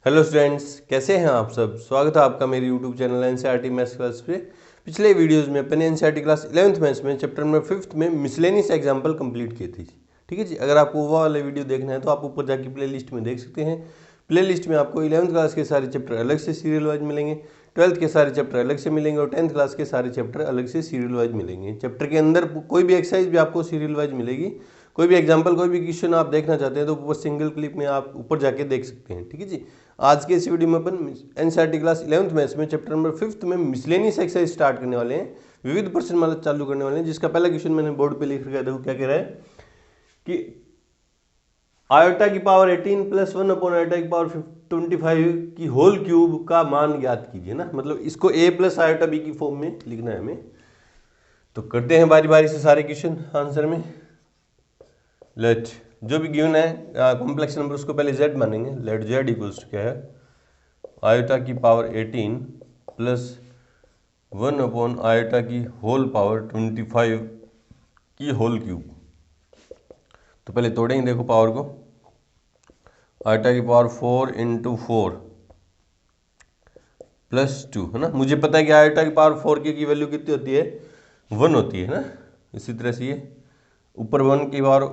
Hello students, कैसे हैं आप सब। स्वागत है आपका मेरे YouTube channel NCERT maths class पे। पिछले वीडियोस में अपन एनसीईआरटी क्लास 11th मैथ्स में चैप्टर नंबर 5th में मिसलेनियस एग्जाम्पल कंप्लीट किए थे। ठीक है जी, अगर आपको वो वाला वीडियो देखना है तो आप ऊपर जाके प्ले लिस्ट में देख सकते हैं। प्ले लिस्ट में आपको 11th क्लास के सारे चैप्टर अलग से सीरियल वाइज मिलेंगे, 12th के सारे चैप्टर अलग से मिलेंगे और 10th क्लास के सारे चैप्टर अलग से सीरियल वाइज मिलेंगे। चैप्टर के अंदर कोई भी एक्सरसाइज भी आपको सीरियल वाइज मिलेगी, कोई भी एग्जाम्पल कोई भी क्वेश्चन आप देखना चाहते हैं तो वो सिंगल क्लिप में आप ऊपर जाके देख सकते हैं। ठीक है जी, आज के इस वीडियो में अपन एनसीईआरटी क्लास 11th मैथ्स में चैप्टर नंबर 5th में मिसलेनियस एक्सरसाइज स्टार्ट करने वाले हैं, विविध प्रश्न माला चालू करने वाले हैं। जिसका पहला क्वेश्चन मैंने बोर्ड पे लिख रखा है, देखो क्या कह रहा है कि आयोटा की पावर 18 प्लस 1 अपॉन आयोटा की पावर 25 की होल क्यूब का मान ज्ञात कीजिए ना। मतलब इसको a प्लस आयोटा b की फॉर्म में लिखना है हमें। तो करते हैं बारी बारी से सारे क्वेश्चन आंसर में। लेट जो भी गिवन है कॉम्प्लेक्स नंबर उसको पहले z मानेंगे। लेट z इक्वल्स क्या है, आयोटा की पावर 18 प्लस 1 अपॉन आयोटा की होल पावर 25 की होल क्यूब। तो पहले तोड़ेंगे, देखो पावर को। आयोटा की पावर 4 इंटू 4 प्लस 2 है ना। मुझे पता है कि आयोटा की पावर 4 की वैल्यू कितनी होती है, 1 होती है ना। इसी तरह से ये ऊपर 1 की पावर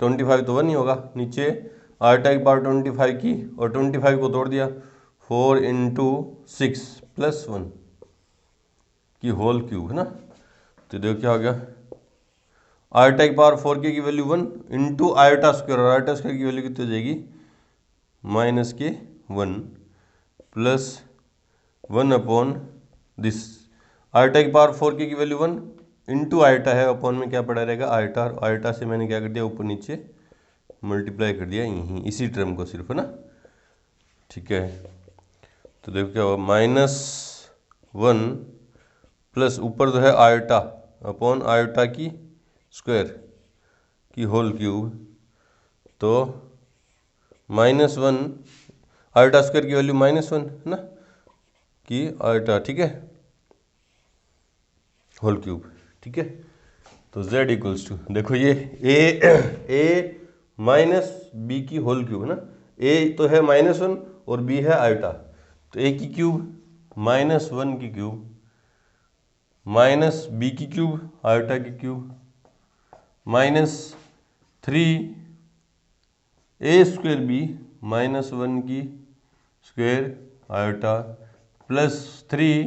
25 तो 1 ही होगा, नीचे आयोटा की पावर 25 की और 25 को तोड़ दिया 4 इंटू 6 प्लस 1 की होल क्यूब है ना। तो देखो क्या हो गया, आयोटा की पावर 4 की वैल्यू 1 इंटू आयोटा स्क्वायर, और आयोटा स्क्वायर की वैल्यू कितनी हो जाएगी माइनस के 1 प्लस 1 अपॉन दिस। आयोटा की पावर 4 की वैल्यू 1 इंटू आयोटा है, अपॉन में क्या पड़ा रहेगा आयोटा, और आयोटा से मैंने क्या कर दिया ऊपर नीचे मल्टीप्लाई कर दिया यहीं इसी टर्म को सिर्फ है ना। ठीक है, तो देखो क्या हुआ -1 प्लस ऊपर जो है आयोटा अपॉन आयोटा की स्क्वायर की होल क्यूब। तो -1 आयोटा स्क्वायर की वैल्यू -1 है ना कि आयोटा, ठीक है, होल क्यूब। ठीक है, तो z इक्वल्स टू देखो ये a माइनस बी की होल क्यूब है ना। a तो है -1 और b है आयोटा, तो a की क्यूब -1 की क्यूब माइनस बी की क्यूब आयोटा की cube minus 3 a square b -1 की square iota plus 3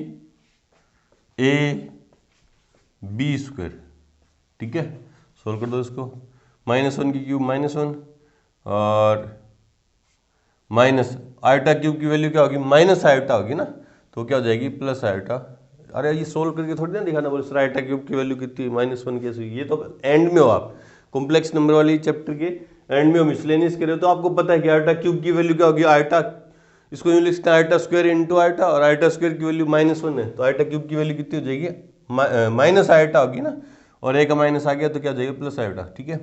a b square. ठीक है, सोल्व कर दो इसको। -1 की क्यूब -1 और माइनस आयोटा क्यूब की वैल्यू क्या होगी, माइनस आयोटा होगी ना, तो क्या हो जाएगी प्लस आयोटा। अरे ये सोल्व करके थोड़ी ना दिखाना बोले सर आयोटा क्यूब की वैल्यू कितनी, -1 कैसे हुई। ये तो एंड में हो आप, कॉम्प्लेक्स नंबर वाली चैप्टर के एंड में हो, मिसलेनियस के रहे हो तो आपको पता है कि आयोटा क्यूब की वैल्यू क्या होगी आयोटा, इसको यूँ लिखते हैं आयोटा स्क्वायर इंटू आयोटा, और आयोटा स्क्वायर की वैल्यू -1 है, तो आयोटा क्यूब की वैल्यू कितनी हो जाएगी माइनस आयोटा होगी ना, और a का माइनस आ गया तो क्या हो जाएगा प्लस आयोटा। ठीक है,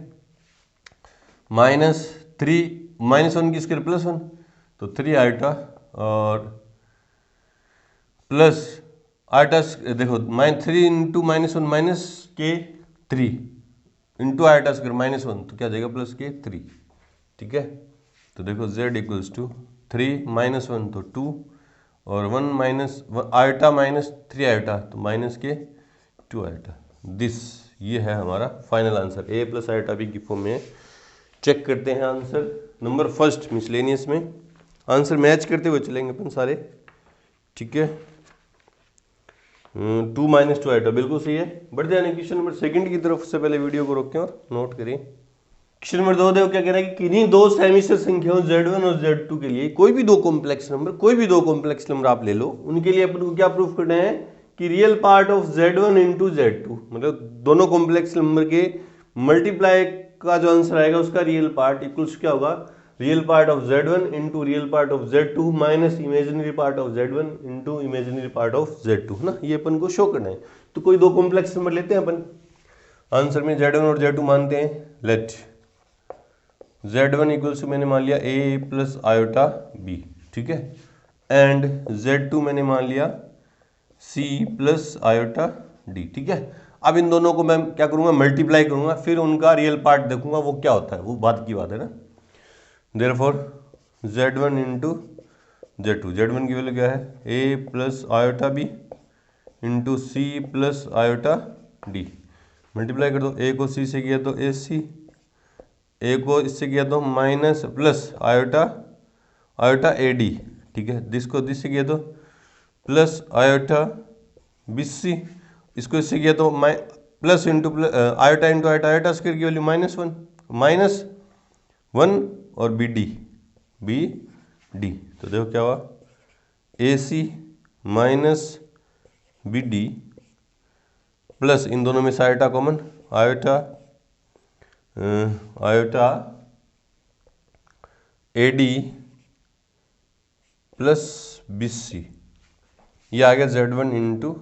-3 -1 की स्क्वायर +1 तो 3 आयोटा और प्लस आयोटा देखो -3 इंटू -1 माइनस के 3 इंटू आयोटा स्क्वायर -1 तो क्या हो जाएगा प्लस के 3। ठीक है, तो देखो z इक्वल्स टू 3 -1 तो 2 और 1 माइनस आयोटा -3 आयोटा तो माइनस के 2 आयोटा। दिस ये है हमारा final answer, a plus iota b की फॉर्म में। चेक करते हैं आंसर नंबर फर्स्ट मिसलेनियस में, आंसर मैच करते हुए चलेंगे अपन सारे। ठीक है, 2 -2 आयोटा बिल्कुल सही है। बढ़ जाए क्वेश्चन नंबर सेकंड की तरफ से पहले वीडियो को रोकें और नोट करें। क्वेश्चन नंबर 2 देखो क्या कह रहा है कि किन्हीं दो सेमिस्टर संख्याओं z1 और z2 के लिए कोई भी दो कॉम्प्लेक्स नंबर आप ले लो, उनके लिए अपन को क्या प्रूफ करना है कि real part of z1 into z2, मतलब दोनों कॉम्प्लेक्स नंबर के मल्टीप्लाई का जो आंसर आएगा उसका रियल पार्ट इक्वल्स क्या होगा, real part of z1 into real part of z2 minus imaginary part of z1 into imaginary part of z2 है ना। ये अपन को शो करना है। तो कोई दो कॉम्प्लेक्स नंबर लेते हैं अपन, आंसर में z1 और z2 मानते हैं। लेट z1 इक्वल्स टू मैंने मान लिया a प्लस आयोटा b, ठीक है, एंड z2 मैंने मान लिया c प्लस आयोटा d। ठीक है, अब इन दोनों को मैं क्या करूंगा, मल्टीप्लाई करूंगा, फिर उनका रियल पार्ट देखूंगा वो क्या होता है, वो बात की बात है ना। Therefore z1 into Z2, Z1 की वैल्यू क्या है a plus iota b into c plus iota d. Multiply कर दो, ए को सी से किया तो ए सी, ए को इससे किया तो minus plus iota iota a D, ठीक है। दिस को दिस से किया तो प्लस आयोटा बी सी, इसको इससे किया तो plus into plus iota into iota, iota square की वैल्यू माइनस वन और बी डी। तो देखो क्या हुआ, a c minus b d plus इन दोनों में से iota common, iota iota a d plus b c, ये आ गया Z1 इंटू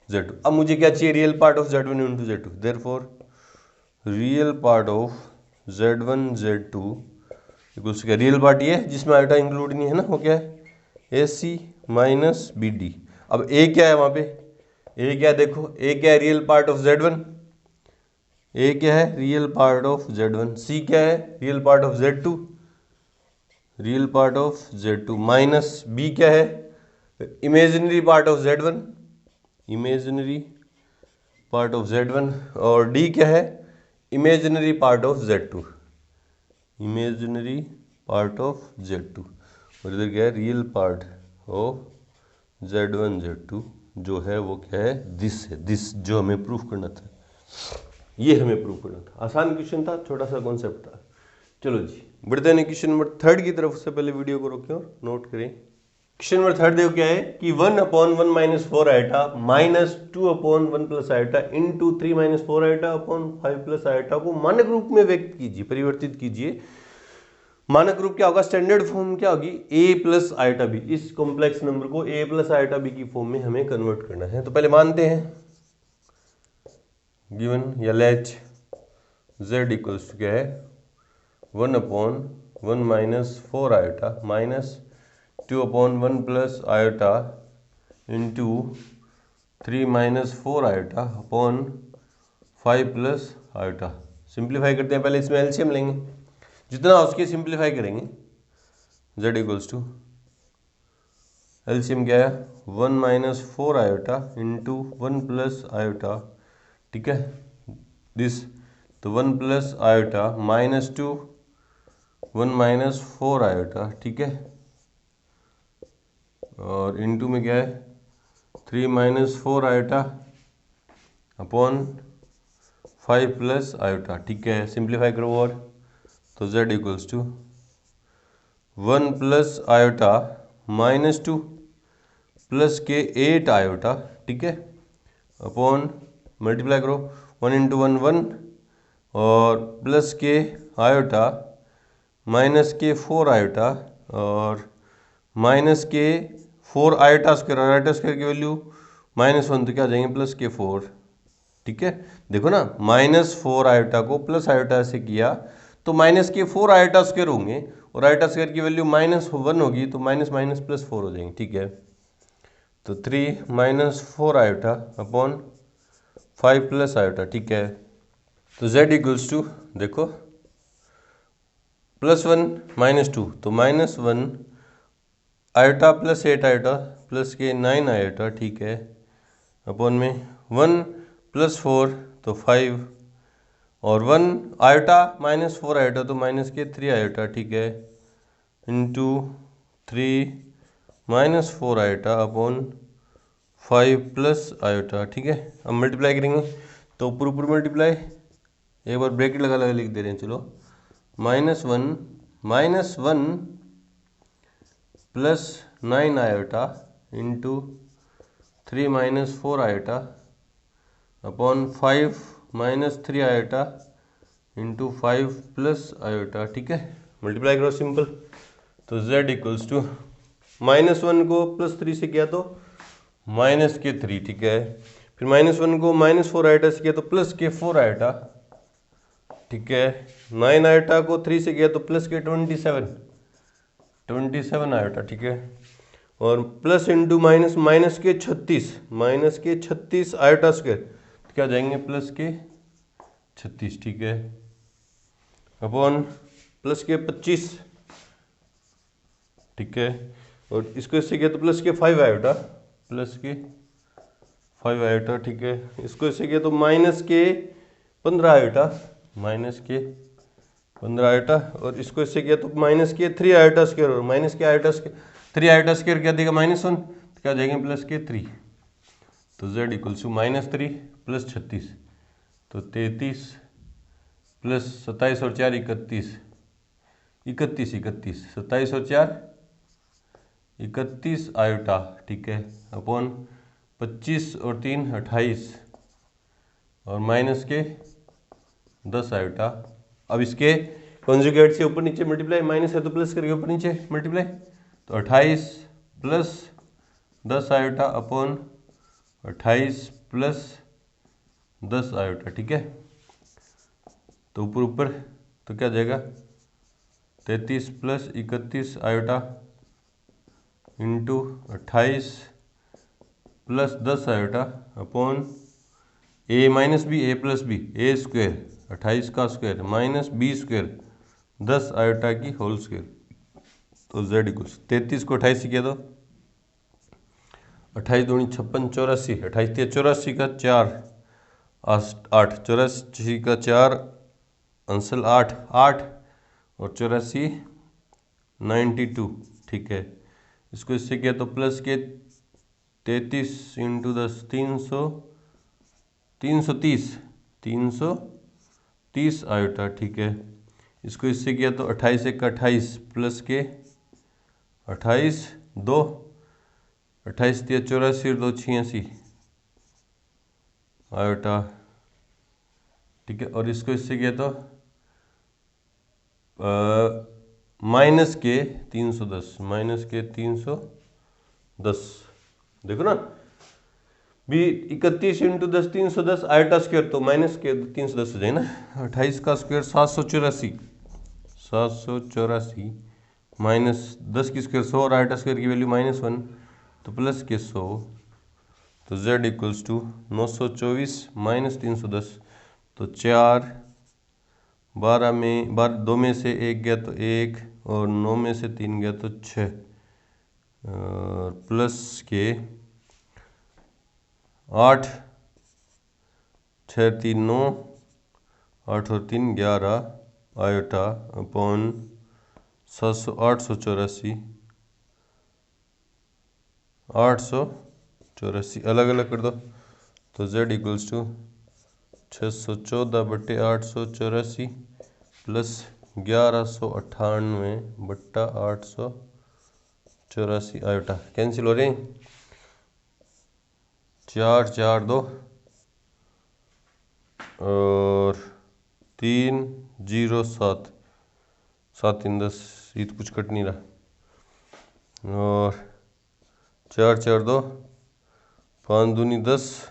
Z2। अब मुझे क्या चाहिए, real part of Z1 into Z2, therefore real part of Z1 Z2 equals क्या, रियल पार्ट ये है जिसमें आयोटा इंक्लूड नहीं है ना, वो क्या है ए सी माइनस बी डी। अब ए क्या है वहाँ पे, ए क्या है देखो, ए क्या है रियल पार्ट ऑफ Z1, ए क्या है real part of Z1, C क्या है real part of Z2, real part of Z2, minus B क्या है imaginary part of Z1, imaginary part of Z1, और डी क्या है imaginary part of Z2, imaginary part of Z2, और इधर क्या है real part of Z1 Z2, जो है वो क्या है दिस है, दिस जो हमें प्रूफ करना था, ये हमें प्रूफ करना था। आसान क्वेश्चन था, छोटा सा कॉन्सेप्ट था। चलो जी बढ़ते हैं क्वेश्चन नंबर 3 की तरफ। उससे पहले वीडियो को रोकें और नोट करें। क्वेश्चन नंबर 3 देखो क्या है कि 1/1 minus 4 iota minus 2/1 plus iota into 3 minus 4 iota upon 5 plus iota को मानक रूप में व्यक्त कीजिए, परिवर्तित कीजिए। मानक रूप क्या होगा, स्टैंडर्ड फॉर्म क्या होगी a प्लस आयोटा बी। इस कॉम्प्लेक्स नंबर को a प्लस आयोटा बी की फॉर्म में हमें कन्वर्ट करना है। तो पहले मानते हैं गिवन या लेट z इक्वल्स टू क्या है 1/1 minus 4 iota minus 2/1 plus iota into 3 minus 4 iota upon 5 plus iota. Simplify करते हैं, पहले इसमें एलसीएम लेंगे, जितना उसके सिंप्लीफाई करेंगे। z इक्वल्स टू एलसीएम क्या है 1 minus 4 iota into 1 plus iota, ठीक है दिस, तो 1 plus iota minus 2 1 minus 4 iota, ठीक है, और इनटू में क्या है 3 minus 4 iota upon 5 plus iota, ठीक है। सिंप्लीफाई करो और तो z equals to 1 plus iota minus 2 plus के 8 आयोटा, ठीक है, अपॉन मल्टीप्लाई करो 1 इंटू 1 1 और प्लस के आयोटा माइनस के 4 आयोटा और माइनस के 4 आयोटा स्क्वायर, आयोटा स्क्वायर की वैल्यू -1 तो क्या आ जाएंगे प्लस के 4, ठीक है। देखो ना -4 आयोटा को प्लस आयोटा से किया तो माइनस के 4 आयोटा स्क्वायर होंगे और आयोटा स्क्वायर की वैल्यू -1 होगी तो माइनस माइनस प्लस 4 हो जाएंगे, ठीक है। तो 3 minus 4 iota upon 5 plus iota, ठीक है। तो z इक्वल्स टू देखो +1 -2 तो -1 आयोटा प्लस 8 आयोटा प्लस के 9 आयोटा, ठीक है, अपॉन में 1 प्लस 4 तो 5 और 1 आयोटा -4 आयोटा तो माइनस के 3 आयोटा, ठीक है, into 3 -4 iota upon 5 plus iota, ठीक है। अब मल्टीप्लाई करेंगे तो ऊपर मल्टीप्लाई, एक बार ब्रैकेट लगा लगा लिख दे रहे हैं, चलो -1 plus 9 iota into 3 -4 iota upon 5 -3 iota into 5 plus iota, ठीक है। मल्टीप्लाई करो सिंपल, तो z इक्वल्स टू -1 को +3 से किया तो माइनस के 3, ठीक है, फिर -1 को -4 आयोटा से किया तो प्लस के 4 आयोटा, ठीक है, 9 आयोटा को 3 से किया तो प्लस के 27 आयोटा, ठीक है, और प्लस इंटू माइनस के 36 आयोटा स्क्वायर तो क्या जाएंगे प्लस के 36, ठीक है, अपॉन प्लस के 25, ठीक है, और इसको इससे किया तो प्लस के 5 आयोटा, प्लस के 5 आयोटा, ठीक है। इसको इससे किया तो माइनस के 15 आयोटा, माइनस के 15 आयोटा, और इसको इससे किया तो माइनस के 3 आयोटा स्क्वायर, और माइनस के आयोटा स्क्वायर 3 आयोटा स्क्वायर क्या देगा -1, तो क्या देगा प्लस के 3। तो z इक्वल्स टू -3 प्लस 36, तो 33 प्लस 27 और 4 31, 31 31, 27 और 4 31 आयोटा, ठीक है, अपॉन 25 और 3 28, और माइनस के 10 आयोटा। अब इसके कॉन्जुगेट से ऊपर नीचे मल्टीप्लाई, माइनस है तो प्लस करके ऊपर नीचे मल्टीप्लाई, तो 28 plus 10 iota upon 28 plus 10 iota, ठीक है। तो ऊपर ऊपर तो क्या जाएगा 33 plus 31 iota into 28 plus 10 iota upon a minus b, a plus b, a square 28 का square minus b square 10 iota की होल स्क्वायर। तो z इक्वल्स 33 को 28 से किया तो 28 दूनी 56 84, 28 84 का 4 8, 84 का 4 आंसर 8 8 और 84 92, ठीक है। इसको इससे किया तो प्लस के 33 इंटू 10 330 आयोटा, ठीक है। इसको इससे किया तो 28 1 का 28 प्लस के 28 2 28 3 84 2 86 आयोटा, ठीक है। और इसको इससे किया तो माइनस के 310, माइनस के 310, देखो ना भी 31 इंटू 10 310 आयोटा स्क्वायर, तो माइनस के 310 हो जाए ना। 28 का स्क्वायर 784 माइनस 10 की स्क्वायर 100 और आयोटा स्क्वायर की वैल्यू -1, तो प्लस के 100। तो z इक्वल्स टू 924 माइनस 310, तो 4 12 में 2 में से 1 गया तो 1, और 9 में से 3 गया तो 6, प्लस के 8 6 3 9, 8 और 3 11 आयोटा अपॉन 884 अलग अलग कर दो, तो z इक्वल्स टू 614 बटे 884 प्लस 1198 बट्टा 884 आयोटा। कैंसिल हो रहे हैं, 4 4 2 और 3 0 7 7 3 10, ये तो कुछ कट नहीं रहा, और 4 4 2 5 दूनी 10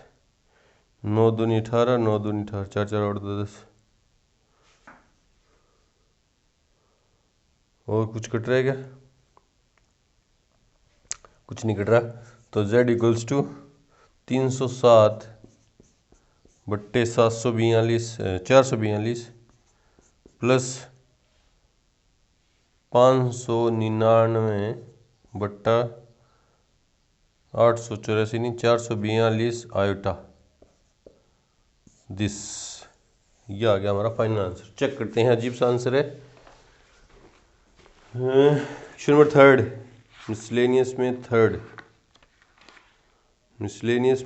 9 दूनी 18 9 दूनी 18 4 4 8 2 10, और कुछ कट रहा है क्या, कुछ नहीं कट रहा। तो z इक्वल्स टू 307 बट्टे 442 प्लस 599 बट्टा 884 नहीं 442 आयोटा, दिस ये आ गया हमारा फाइनल आंसर। चेक करते हैं, अजीब सा आंसर है। क्वेश्चन नंबर 3 मिसलेनियस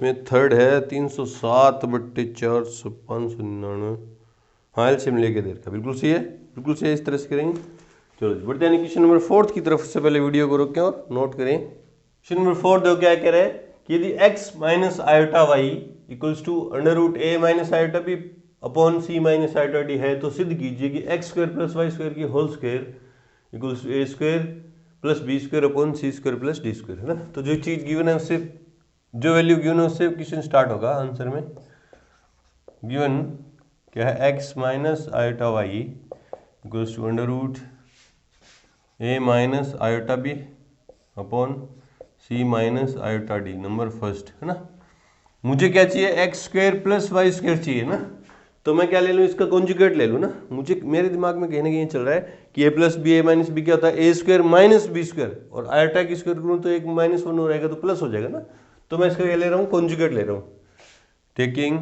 में थर्ड है 307 बट्टे 400 599, हाँ एलसीएम लेके दे रखा, बिल्कुल सही है, बिल्कुल सही है, इस तरह से करेंगे। चलो बढ़ते हैं क्वेश्चन नंबर 4 की तरफ। से पहले वीडियो को रोकें और नोट करें। क्वेश्चन नंबर 4 देखो क्या कह रहा है कि यदि x minus iota y equals to √a minus iota b upon c minus iota d है, तो सिद्ध कीजिए कि x square plus y square की whole square equals to a square plus b square upon c square plus d square, है ना। तो जो चीज़ गिवन है उससे, जो वैल्यू गिवन है उससे क्वेश्चन स्टार्ट होगा। आंसर में गिवन क्या है, x minus iota y equals to √a minus iota b upon c minus iota d, number first, है ना। मुझे क्या चाहिए, x square plus y square चाहिए ना, तो मैं क्या ले लूँ, इसका कॉन्जुगेट ले लूँ ना। मुझे मेरे दिमाग में कहीं ना कहीं चल रहा है कि ए plus b a minus B क्या होता है, ए स्क्वायर माइनस बी स्क्वायर, और आयोटा की स्क्वायर करूँ तो एक माइनस वन हो रहेगा तो प्लस हो जाएगा ना। तो मैं इसका क्या ले रहा हूँ, कॉन्जुगेट ले रहा हूँ, टेकिंग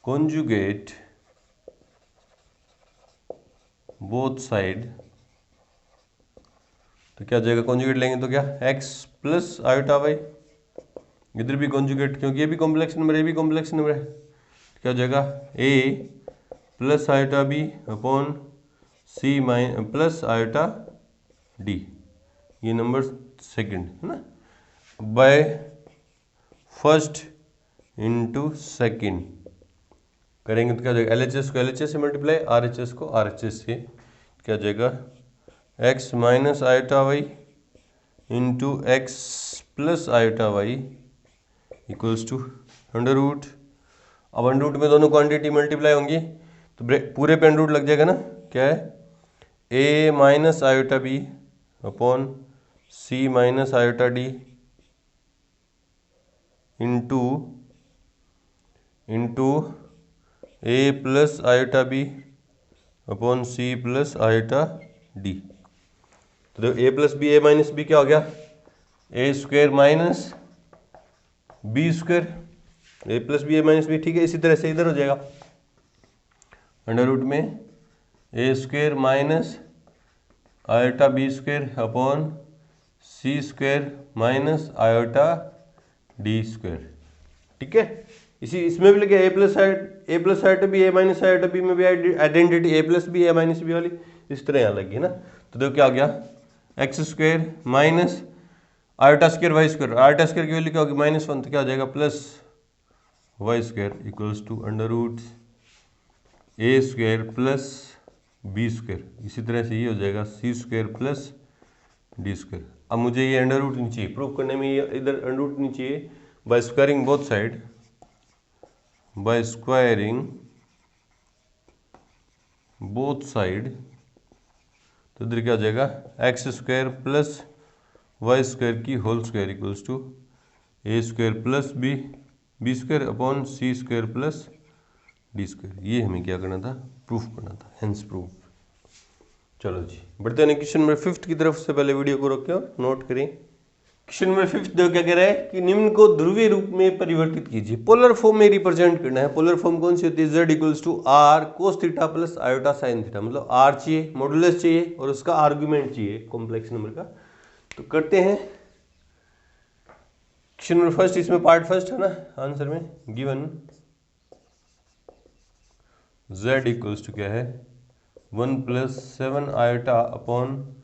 कॉन्जुगेट बोथ साइड। तो क्या हो जाएगा, कॉन्जुगेट लेंगे तो क्या, एक्स प्लस आयोटा वाई, इधर भी कॉन्जुगेट क्योंकि ये भी कॉम्प्लेक्स नंबर, ये भी कॉम्प्लेक्स नंबर है, क्या हो जाएगा a plus iota b upon c plus iota d, ये नंबर सेकंड है ना, बाय फर्स्ट इंटू सेकंड करेंगे तो क्या हो जाएगा, LHS को LHS से मल्टीप्लाई, RHS को RHS से, क्या हो जाएगा x minus iota y into x plus iota y equals to under root. अब अंडर रूट में दोनों क्वांटिटी मल्टीप्लाई होंगी तो पूरे पे अंडर रूट लग जाएगा ना, क्या है a minus iota b upon c minus iota d into a plus iota b upon c plus iota d. तो देखो a plus b a minus B क्या हो गया, a square minus b square, a plus b a minus b, ठीक है। इसी तरह से इधर हो जाएगा अंडर रूट में a square minus iota b square upon c square minus iota d square, ठीक है। इसी इसमें भी लगे a plus iota b a minus iota b में भी identity a plus b a minus b वाली इस तरह यहाँ लगी ना। तो देखो क्या हो गया, x square minus iota square y square, iota square की वैल्यू क्या होगी -1, तो क्या हो जाएगा plus y square equals to under root a square plus b square, इसी तरह से ये हो जाएगा c square plus d square. अब मुझे ये अंडर रूट नहीं चाहिए, प्रूफ करने में ये इधर अंडर रूट नहीं चाहिए, by squaring both side, by squaring both side, तो इधर क्या हो जाएगा x square plus y square की whole square equals to a square plus b square upon c square plus d square. ये हमें क्या करना था, प्रूफ करना था, हेंस प्रूफ। चलो जी बढ़ते हैं क्वेश्चन नंबर 5 की तरफ। से पहले वीडियो को रोकें और नोट करें। क्वेश्चन नंबर 5 देखो क्या कह रहा है कि निम्न को ध्रुवीय रूप में परिवर्तित कीजिए, पोलर फॉर्म में रिप्रेजेंट करना है। पोलर फॉर्म कौन सी होती है, z equals to r cos theta plus iota sine theta, मतलब r चाहिए, मॉडुलस चाहिए और उसका आर्गुमेंट चाहिए कॉम्प्लेक्स नंबर का। तो करते हैं क्वेश्चन नंबर फर्स्ट, इसमें पार्ट फर्स्ट है ना आंसर में गिवन z इक्वल्स टू क्या है 1 + 7 आयोटा अपॉन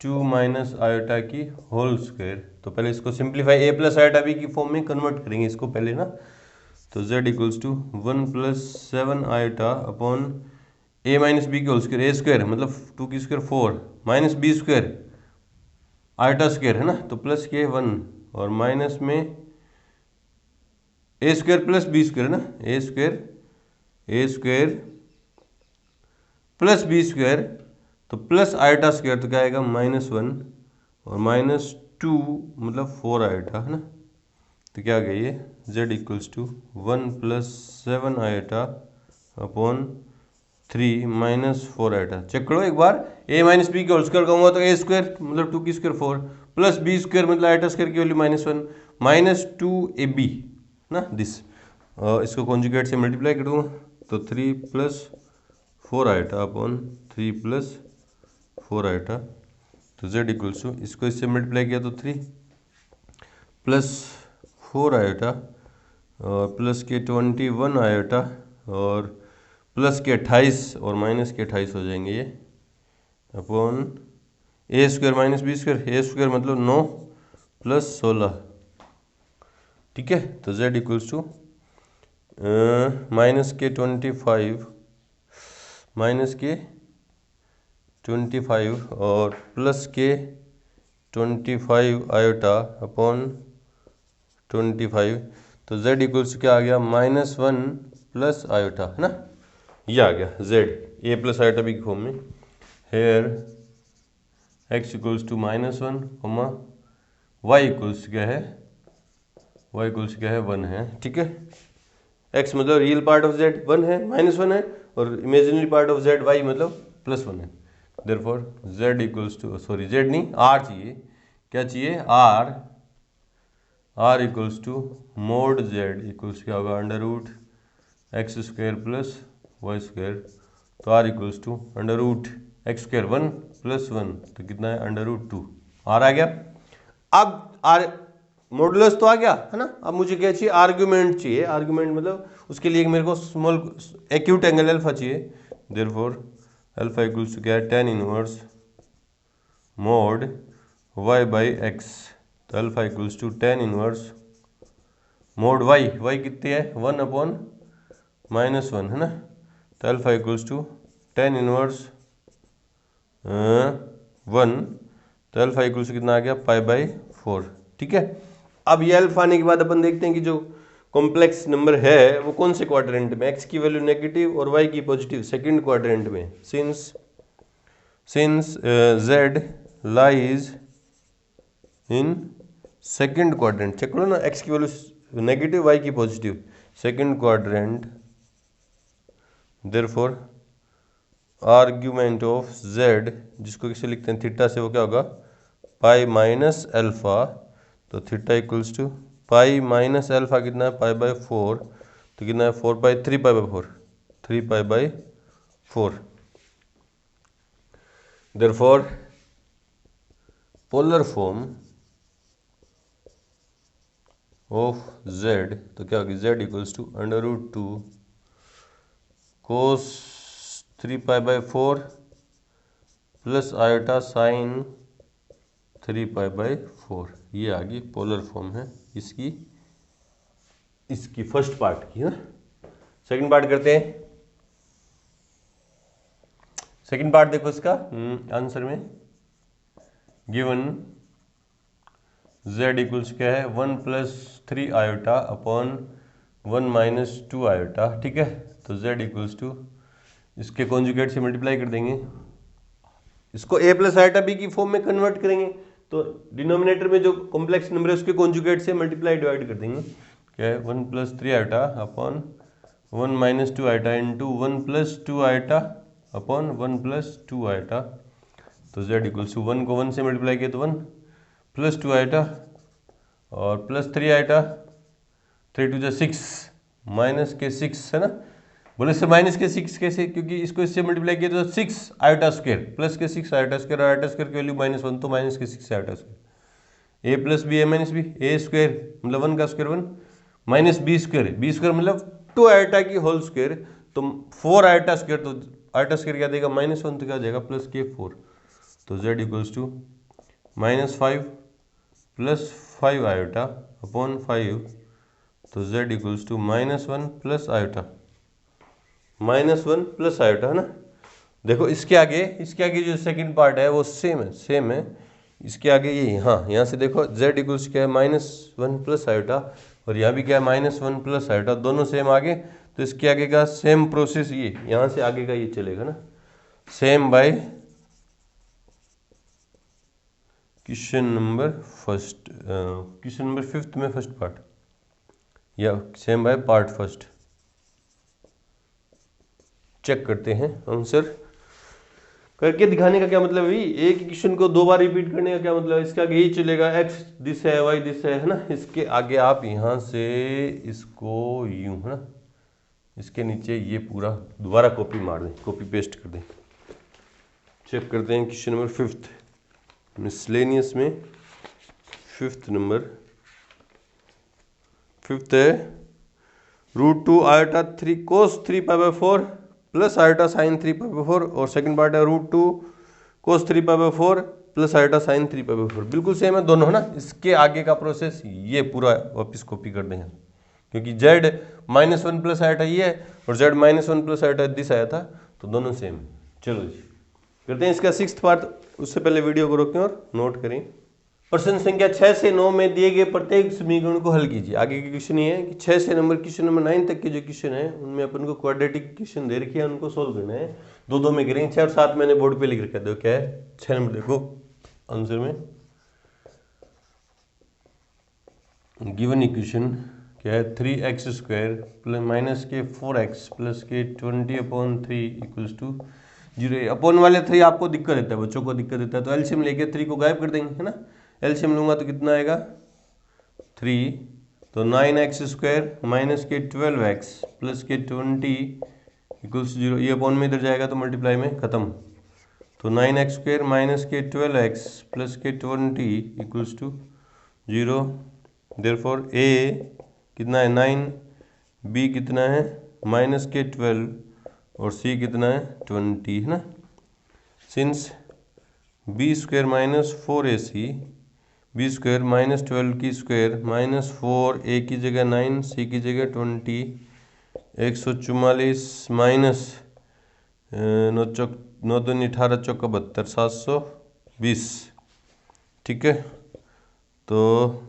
2 - आयोटा की होल स्क्वायर। तो पहले इसको simplify a plus iota b की फॉर्म में कन्वर्ट करेंगे इसको पहले ना। तो z equals to 1 + 7 iota upon a - b की होल स्क्वायर, a स्क्वायर मतलब 2 की square 4 minus b square iota square है ना, तो प्लस के 1 और माइनस में a square plus b square है ना, a square plus b square, तो प्लस आयोटा स्क्वायर तो क्या आएगा -1 और -2 मतलब 4 आयोटा है ना। तो क्या आ गया ये z equals to 1 + 7 iota upon 3 - 4 iota. Check करो एक बार, a - b के होल स्क्वायर कहूँगा तो a स्क्वायर मतलब 2 की स्क्वायर 4 प्लस b स्क्वायर मतलब आयोटा स्क्वायर की वैल्यू -1 -2ab ना दिस। इसको कॉन्जुगेट से मल्टीप्लाई कर दूँगा तो 3 + 4 आयोटा अपॉन 3 + 4 आयोटा। तो z इक्वल्स टू इसको इससे मल्टीप्लाई किया तो 3 + 4 आयोटा और प्लस के 21 आयोटा और प्लस के 28 और माइनस के 28 हो जाएंगे ये upon a square minus b square, a square मतलब 9 + 16, ठीक है। तो z इक्वल्स टू माइनस के 25 और प्लस के 25 आयोटा अपॉन 25। तो z इक्वल्स क्या आ गया -1 + आयोटा है ना, ये आ गया z a plus iota b की फॉर्म में। Here x equals to -1 y equals क्या है, y इक्वल्स क्या है 1 है, ठीक है। x मतलब रियल पार्ट ऑफ z 1 है, -1 है और imaginary part of z y मतलब +1 है। Therefore z equals to, sorry z नहीं आर चाहिए, क्या चाहिए r equals to mod z equals क्या होगा √x² + y²। तो आर इक्वल्स टू √x², 1 + 1 तो कितना है √2। आर आ गया। अब आर मॉडुलस तो आ गया है ना। अब मुझे क्या चाहिए, आर्ग्यूमेंट चाहिए। आर्ग्यूमेंट मतलब उसके लिए मेरे को स्मॉल एक्यूट एंगल अल्फा चाहिए। देयरफॉर अल्फा इक्वल्स टू क्या है tan इनवर्स मोड y/x। तो alpha equals to tan inverse mod y कितनी है 1/-1 है ना। तो alpha equals to tan inverse 1, तो अल्फा इक्वल्स टू कितना आ गया π/4। ठीक है। अब ये अल्फा आने के बाद अपन देखते हैं कि जो कॉम्प्लेक्स नंबर है वो कौन से क्वाड्रेंट में, x की वैल्यू नेगेटिव और y की पॉजिटिव, सेकंड क्वाड्रेंट में। Since z lies in second quadrant, check करो ना, x की वैल्यू नेगेटिव y की positive, second quadrant. Therefore argument of z जिसको किसे लिखते हैं थीटा से, वो क्या होगा π-α। तो थीटा इक्वल्स टू π-α कितना है π/4, तो कितना है 4/3π/4, 3π/4। Therefore polar form of z, तो क्या होगी z equals to √2 cos 3π/4 plus iota sine 3π/4। ये आ गई पोलर फॉर्म है इसकी फर्स्ट पार्ट की है ना। सेकंड पार्ट करते हैं। सेकंड पार्ट देखो इसका आंसर में गिवन z इक्वल्स क्या है 1 + 3 आयोटा अपॉन 1 - 2 आयोटा। ठीक है। तो z इक्वल्स टू इसके कॉन्जुगेट से मल्टीप्लाई कर देंगे, इसको a + आयोटा b की फॉर्म में कन्वर्ट करेंगे। तो डिनोमिनेटर में जो कॉम्प्लेक्स नंबर है उसके कॉन्जुगेट से मल्टीप्लाई डिवाइड कर देंगे। क्या है 1 + 3 iota upon 1 - 2 iota into 1 + 2 iota upon 1 + 2 iota. तो z इक्वल्स टू 1 को 1 से मल्टीप्लाई किया तो 1 + 2 आयोटा और +3 आयोटा, 3 × 2 = 6 -6 है ना। बोले सर -6 कैसे, क्योंकि इसको इससे मल्टीप्लाई किया तो 6 आयोटा स्क्वायर प्लस के 6 आयोटा स्क्वायर, और आयोटा स्क्वायर की वैल्यू -1 तो -6 iota square. a + b a - b a square मतलब 1 का square 1 -b square, b square मतलब 2 आयोटा की होल स्क्वायर। तो 4 आयोटा स्क्वायर, तो आयोटा स्क्वायर क्या देगा -1 तो क्या जाएगा +k4। तो z equals to -5 + 5 iota upon 5। तो z equals to -1 + iota, -1 + iota है ना। देखो इसके आगे जो सेकंड पार्ट है वो सेम है। इसके आगे ये यहाँ से देखो z इक्वल्स क्या है -1 + आयोटा, और यहाँ भी क्या है -1 + आयोटा, दोनों सेम आगे। तो इसके आगे का सेम प्रोसेस ये यहाँ से आगे का ये चलेगा ना, सेम बाय क्वेश्चन नंबर 5 में फर्स्ट पार्ट, या same by part first. Check करते हैं आंसर करके दिखाने का क्या मतलब है, एक क्वेश्चन को 2 बार रिपीट करने का क्या मतलब है। इसके आगे यही चलेगा, x दिस है y दिस है ना। इसके आगे आप यहाँ से इसको यूं है ना, इसके नीचे ये पूरा दोबारा कॉपी मार दें, कॉपी पेस्ट कर दें। चेक करते हैं क्वेश्चन नंबर 5 मिसलेनियस में। 5th नंबर 5th है √2 आयोटा 3 cos 3π/4 प्लस आयोटा साइन 3π/4, और सेकंड पार्ट है √2 cos 3π/4 प्लस आयोटा साइन 3π/4। बिल्कुल सेम है दोनों है ना। इसके आगे का प्रोसेस ये पूरा वापस कॉपी कर दें, क्योंकि z -1 + आयोटा ये है और z -1 + आयोटा दिस आया था, तो दोनों सेम है। चलो जी करते हैं इसका 6th पार्ट। उससे पहले वीडियो को रोकें और नोट करें। प्रश्न संख्या 6 से 9 में दिए गए प्रत्येक समीकरण को हल कीजिए। आगे की क्वेश्चन ये है कि 6 से क्वेश्चन नंबर 9 तक के जो क्वेश्चन है उनमें अपन को क्वाड्रेटिक क्वेश्चन दे रखी है, उनको सोल्व करना है। 2-2 में करेंगे। 6 और 7 मैंने बोर्ड पे लिख रखा है, देखो क्या है 6 नंबर देखो आंसर में गिवन इक्वेशन क्या है 3x² प्लस माइनस के 4x प्लस के 20/3 इक्वल्स टू 0। अपोन वाले 3 आपको दिक्कत देता है, बच्चों को दिक्कत देता है, तो एलसीएम लेके 3 को गायब कर देंगे, है ना। एलसीएम लूंगा तो कितना आएगा 3, तो 9x² माइनस के 12x प्लस के 20 इक्वल्स 0। ये अपोन में इधर जाएगा तो मल्टीप्लाई में खत्म, तो 9x² माइनस के 12x प्लस के 20 इक्वल्स टू 0। देयरफॉर ए कितना है 9, बी कितना है माइनस के 12 और सी कितना है 20, है ना। Since b² minus 4ac, b² minus 12 की स्क्वायर माइनस 4, ए की जगह 9, सी की जगह 20, 144 माइनस 9 दूनी 18 चौका 72, 720। ठीक है, तो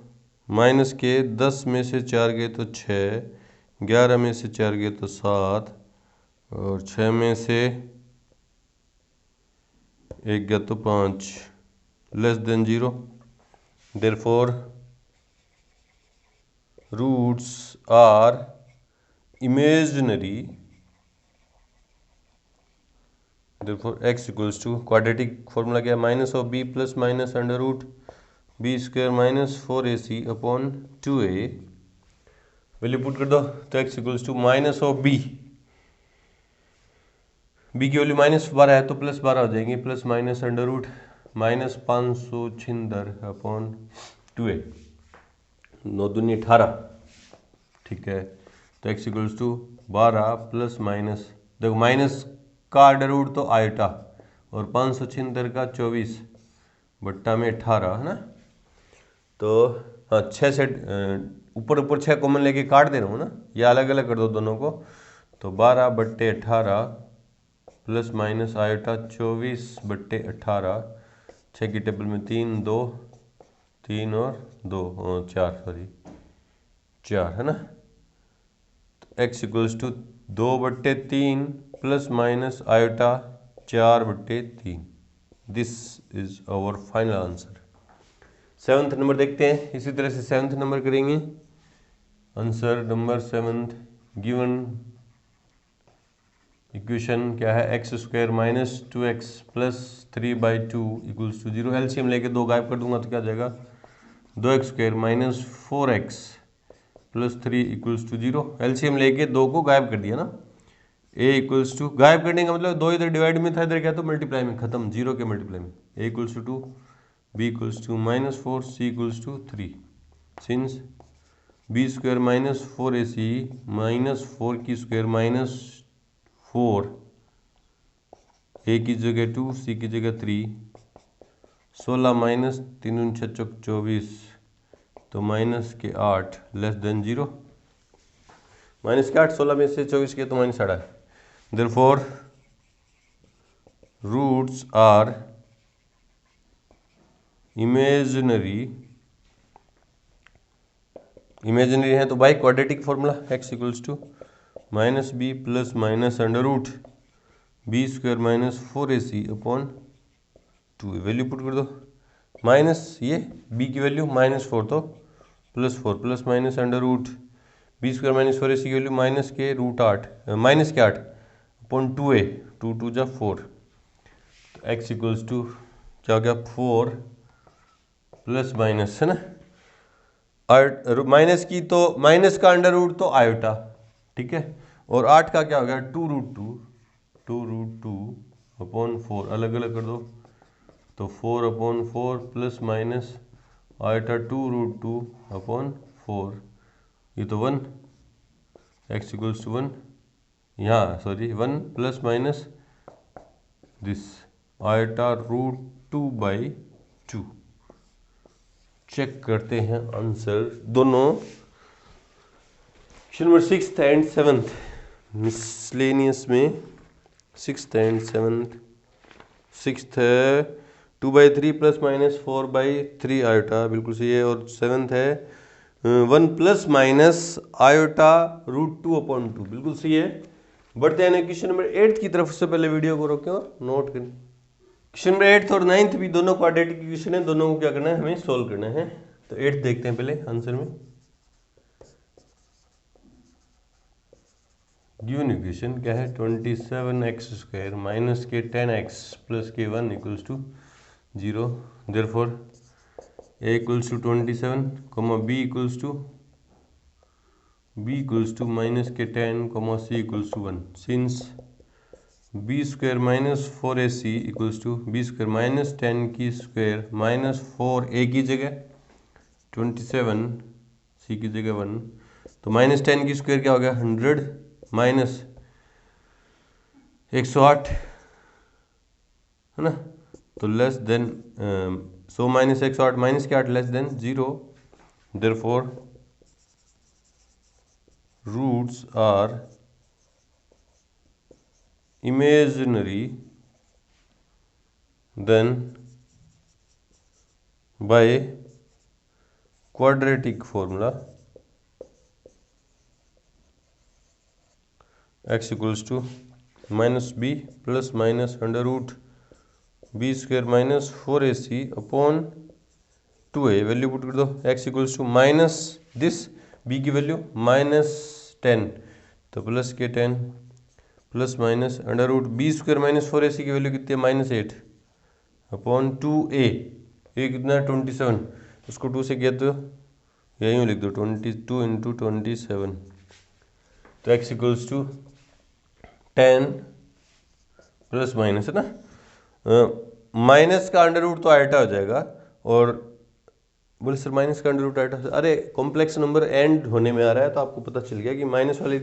माइनस के 10 में से 4 गए तो 6, 11 में से 4 गए तो 7 और 6 में से 1 गया तो 5, less than 0। Therefore roots are imaginary, therefore x equals to quadratic formula क्या है minus of b plus minus under root b² minus 4ac upon 2a। Value put कर दो तो x equals to minus of b की value -12 है तो +12 हो जाएंगी, plus minus under root -576 upon 2a, 9 दूनी 18। ठीक है, तो x equals to 12 plus minus, देखो माइनस का अंडर रूट तो आयोटा और 576 का 24 बट्टा में 18, है ना। तो हाँ 6 से ऊपर 6 कॉमन लेके काट दे रहा हूँ ना, या अलग अलग कर दो दोनों को, तो 12/18 प्लस माइनस आयोटा 24/18, 6 की टेबल में 3 2 3 और 2 4 4, है ना। तो x equals to 2/3 plus minus iota 4/3। This is our final answer. 7th number देखते हैं, इसी तरह से 7th नंबर करेंगे। Answer number 7th, given equation क्या है x² minus 2x plus 3/2 equals to 0। LCM लेके 2 गायब कर दूंगा तो क्या जाएगा 2x² minus 4x plus 3 equals to 0। LCM लेके 2 को गायब कर दिया ना। a इक्वल्स टू, गायब करने का मतलब 2 इधर डिवाइड में था, इधर क्या तो मल्टीप्लाई में खत्म, 0 के मल्टीप्लाई में। a equals to 2, b equals to -4, c equals to 3। Since b² minus 4ac minus 4 की स्क्वायर माइनस 4, a की जगह 2, c की जगह 3, 16 माइनस 3 6 24, तो माइनस के 8 लेस देन 0। माइनस के 8, 16 में से 24 के तो -8 है। Therefore roots are imaginary, imaginary है तो by quadratic formula x equals to -b plus minus under root b² minus 4ac upon 2। Value put कर दो, माइनस ये b की वैल्यू -4 तो +4 plus minus under root b² minus 4ac की value minus के 8 upon 2a, 2 2 जा 4। तो x equals to क्या हो गया 4 प्लस माइनस, है ना, माइनस की तो माइनस का अंडर रूट तो आयोटा, ठीक है, और 8 का क्या हो गया 2√2 अपॉन 4, अलग अलग कर दो तो 4/4 प्लस माइनस आयोटा 2√2 अपॉन 4, ये तो 1, x इक्वल्स टू 1, यहाँ sorry 1 plus minus this iota √2/2। Check करते हैं आंसर दोनों। Question number 6th and 7th miscellaneous में 6th एंड 7th। 6th है 2/3 प्लस माइनस 4/3 आयोटा, बिल्कुल सही है, और 7th है 1 प्लस माइनस आयोटा √2/2, बिल्कुल सही है। बढ़ते हैं क्वेश्चन नंबर 8 की तरफ। से पहले वीडियो को रोकें और नोट करें। क्वेश्चन नंबर 8 और 9 भी दोनों क्वाड्रेटिक इक्वेशन है, दोनों को क्या करना है हमें सोल्व करना है। तो 8 देखते हैं पहले आंसर में। गिवन इक्वेशन क्या है 27x² माइनस के 10x प्लस के 1 equals to 0। Therefore a equals to 27 comma b equals to minus के 10 comma c equals to 1 since b² minus 4ac equals to b² minus 10 की स्क्वायर माइनस 4a की जगह 27 c की जगह 1 तो minus 10 की स्क्वायर क्या हो गया 100 माइनस 108 है ना। तो less than so minus 108 minus के 8 less than 0। Therefore roots are imaginary then by quadratic formula x equals to minus b plus minus under root b² minus 4ac upon 2a value put कर दो। x equals to minus this b की value minus 10 तो plus के 10 plus minus under root b² minus 4ac की value कितनी है minus 8 upon 2a ये कितना है 27 उसको 2 से किया तो यही लिख दो 22 इंटू 27 तो x equals to 10 plus minus है ना माइनस का अंडर रूट तो आयटा हो जाएगा और बोले सर माइनस का अंडर रूट आयटा अरे कॉम्प्लेक्स नंबर एंड होने में आ रहा है तो आपको पता चल गया कि माइनस वाले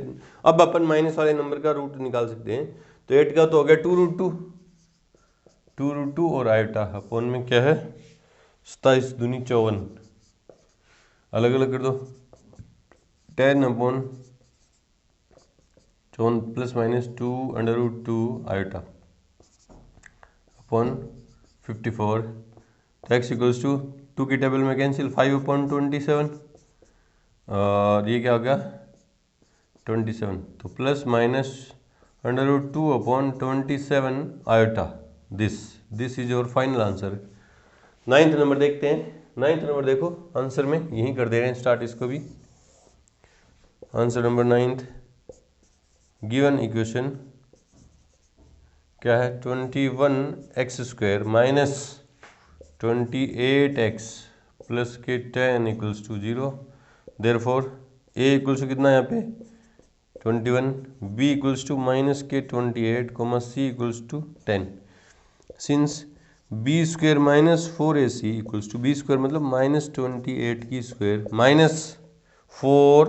अब अपन माइनस वाले नंबर का रूट निकाल सकते हैं तो 8 का तो हो गया 2√2 और आयटा अपॉन में क्या है 27 दूनी 54 अलग अलग कर दो 10 upon 54 plus minus 2 under root 2 iota upon 54 तो x इक्वल्स टू 2 की टेबल में कैंसिल 5 अपॉन 27 और ये क्या हो गया 27 तो plus minus under root 2 upon 27 iota this is your final answer. 9th number देखते हैं। 9th नंबर देखो आंसर में यहीं कर दे रहे हैं स्टार्ट इसको भी। Answer number 9th given equation क्या है 21x² माइनस 28x प्लस के 10 equals to 0। Therefore a equals to कितना यहाँ पे 21 b इक्वल्स टू माइनस के 28 comma c equals to 10 since b² minus 4ac equals to b² मतलब माइनस 28 की square minus 4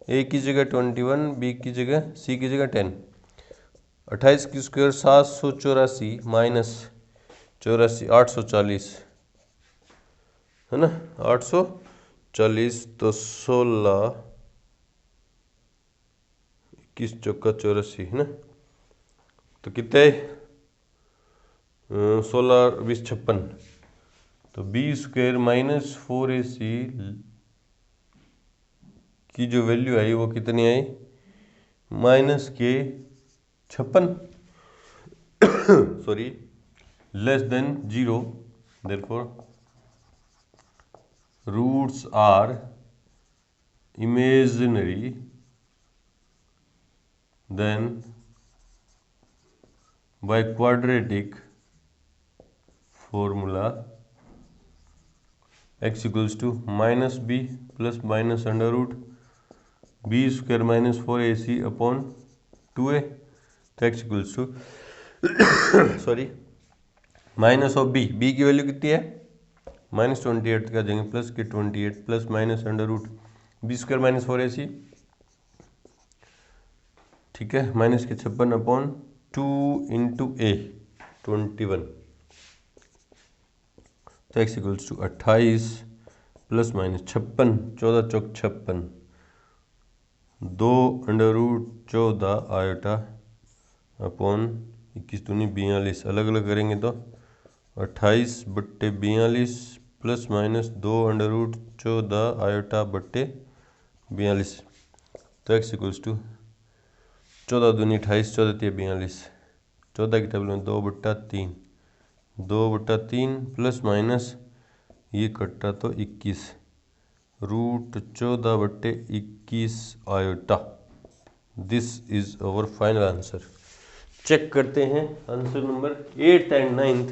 a की जगह 21 b की जगह c की जगह 10 28 की स्क्वायर 784 माइनस 84 840 है ना 840 तो 16 21 चौका 84 है ना तो कितने 16 20 56 तो b² माइनस 4ac की जो वैल्यू आई वो कितनी आई माइनस के 56 sorry less than 0। Therefore roots are imaginary then by quadratic formula x equals to minus b plus minus under root b² minus 4ac upon 2a तो x equals to sorry minus of b की value कितनी है minus 28 का देंगे plus के 28 plus minus under root b² minus 4ac ठीक है minus के 56 अपॉन 2 इंटू a 21 तो x equals to 28 plus minus 56 14 चौक 56 2 अंडर रूट 14 आयोटा अपॉन 21 दूनी 42 अलग अलग करेंगे तो 28 बट्टे 42 plus minus 2 under root 14 iota बट्टे 42 तो x इक्वल्स टू 14 दूनी 28 14 3 42 14 की टेबल में 2/3 2/3 प्लस माइनस ये कट्टा तो 21 root 14/21 iota this is our final answer. Check करते हैं answer number 8th and 9th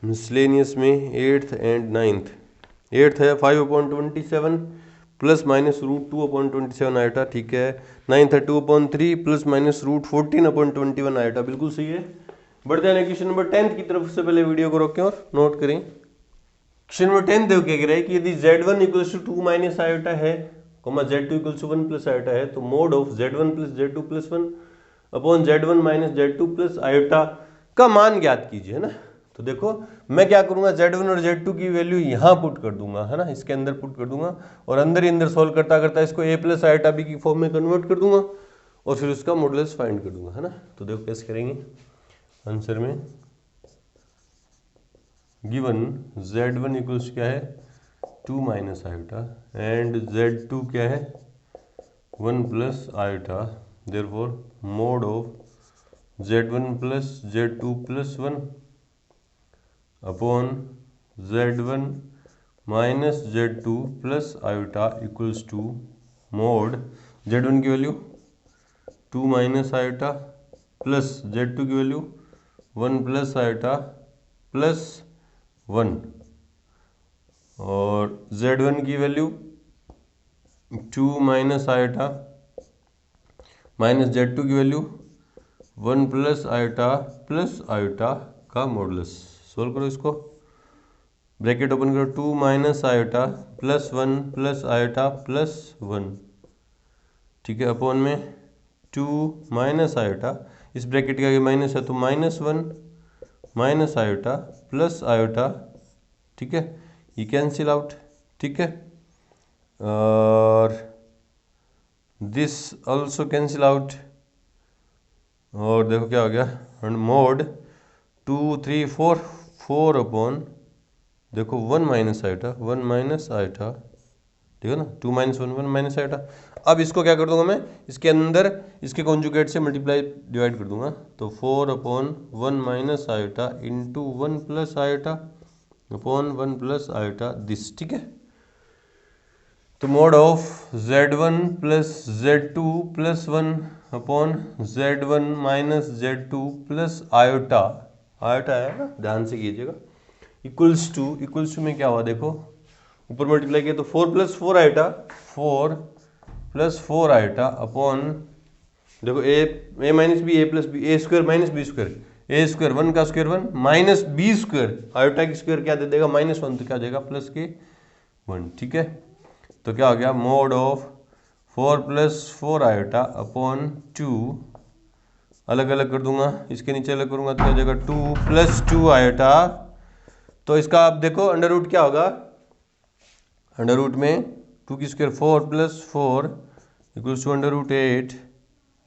miscellaneous में। 8th and 9th। 8th है 5/27 प्लस माइनस √2/27 आयोटा, ठीक है। 9th है 2/3 प्लस माइनस √14/21 आयोटा, बिल्कुल सही है। बढ़ते हैं क्वेश्चन नंबर 10th की तरफ। से पहले वीडियो को रोकें और नोट करें। क्वेश्चन नंबर 10 देखो क्या कह रहा है कि यदि z1 = 2 माइनस आयोटा है, z2 = 1 प्लस आयोटा है, तो mode of z1 + z2 + 1 upon z1 - z2 + iota का मान ज्ञात कीजिए, है ना। तो देखो मैं क्या करूंगा, z1 और z2 की वैल्यू यहाँ पुट कर दूंगा, है ना, इसके अंदर पुट कर दूंगा और अंदर ही अंदर सोल्व करता करता इसको a + आयोटा b की फॉर्म में कन्वर्ट कर दूंगा और फिर उसका मॉडुलस फाइंड कर दूंगा, है ना। तो देखो कैसे करेंगे। आंसर में गिवन z1 = क्या है 2 माइनस आयोटा एंड z2 क्या है 1 plus iota, therefore mod of z1 + z2 + 1 upon z1 - z2 + iota equals to mod z1 की value 2 minus iota plus z2 की वैल्यू 1 प्लस आयोटा प्लस 1 और z1 की value 2 minus iota minus z2 की value 1 plus iota plus iota का modulus. Solve करो इसको, bracket open करो, 2 minus iota plus 1 plus iota plus 1, ठीक है, अपॉन में 2 माइनस आयोटा, इस ब्रैकेट के आगे माइनस है तो -1 माइनस आयोटा प्लस आयोटा, ठीक है, ये कैंसिल आउट, ठीक है, और दिस ऑल्सो कैंसिल आउट। और देखो क्या हो गया, मोड 2 3 4 4 अपॉन देखो 1 माइनस आयोटा 1 माइनस आयोटा, ठीक है ना, 2 - 1 1 माइनस आयोटा। अब इसको क्या कर दूंगा मैं, इसके अंदर इसके कॉन्जुगेट से मल्टीप्लाई डिवाइड कर दूंगा, तो 4/1 minus iota into 1 plus iota upon 1 plus iota this, ठीक है। तो mode of z1 + z2 + 1 upon z1 - z2 + iota, iota है ना, ध्यान से कीजिएगा, इक्वल्स टू में क्या हुआ देखो, ऊपर मल्टीप्लाई किया तो 4 + 4 आयोटा 4 + 4 आयोटा अपॉन देखो a - b a + b a² - b², a² 1 का स्क्वायर 1 माइनस b² आयोटा की स्क्वायर क्या दे देगा -1, तो क्या देगा प्लस के 1, ठीक है। तो क्या हो गया, मोड ऑफ 4 + 4 आयोटा अपॉन 2, अलग अलग कर दूंगा, इसके नीचे अलग करूंगा तो क्या हो जाएगा 2 + 2 आयोटा। तो इसका आप देखो अंडर रूट क्या होगा, अंडर रूट में 2 की square 4 + 4 equals to under root 8।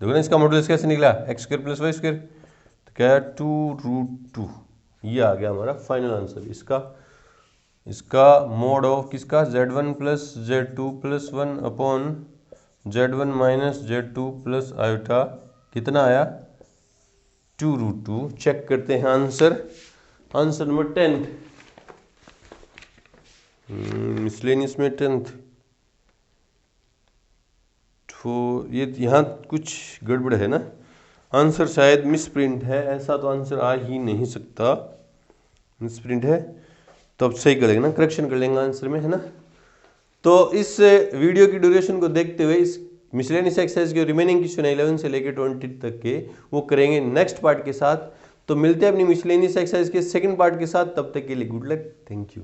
देखो ना इसका मॉडुलस कैसे निकला, x² + y², तो क्या है 2√2। ये आ गया हमारा फाइनल आंसर इसका मोड ऑफ किसका z1 + z2 + 1 upon z1 - z2 + iota कितना आया 2√2। चेक करते हैं आंसर नंबर 10th मिसलेनियस में 10th। तो ये यहाँ कुछ गड़बड़ है ना, आंसर शायद मिसप्रिंट है, ऐसा तो आंसर आ ही नहीं सकता, मिसप्रिंट है, तो अब सही कर लेंगे ना, करेक्शन कर लेंगे आंसर में, है ना। तो इस वीडियो की ड्यूरेशन को देखते हुए इस मिसलेनियस एक्सरसाइज के रिमेनिंग क्वेश्चन 11 से लेकर 20 तक के वो करेंगे नेक्स्ट पार्ट के साथ। तो मिलते हैं अपनी मिसलेनियस एक्सरसाइज के सेकंड पार्ट के साथ, तब तक के लिए गुड लक, थैंक यू।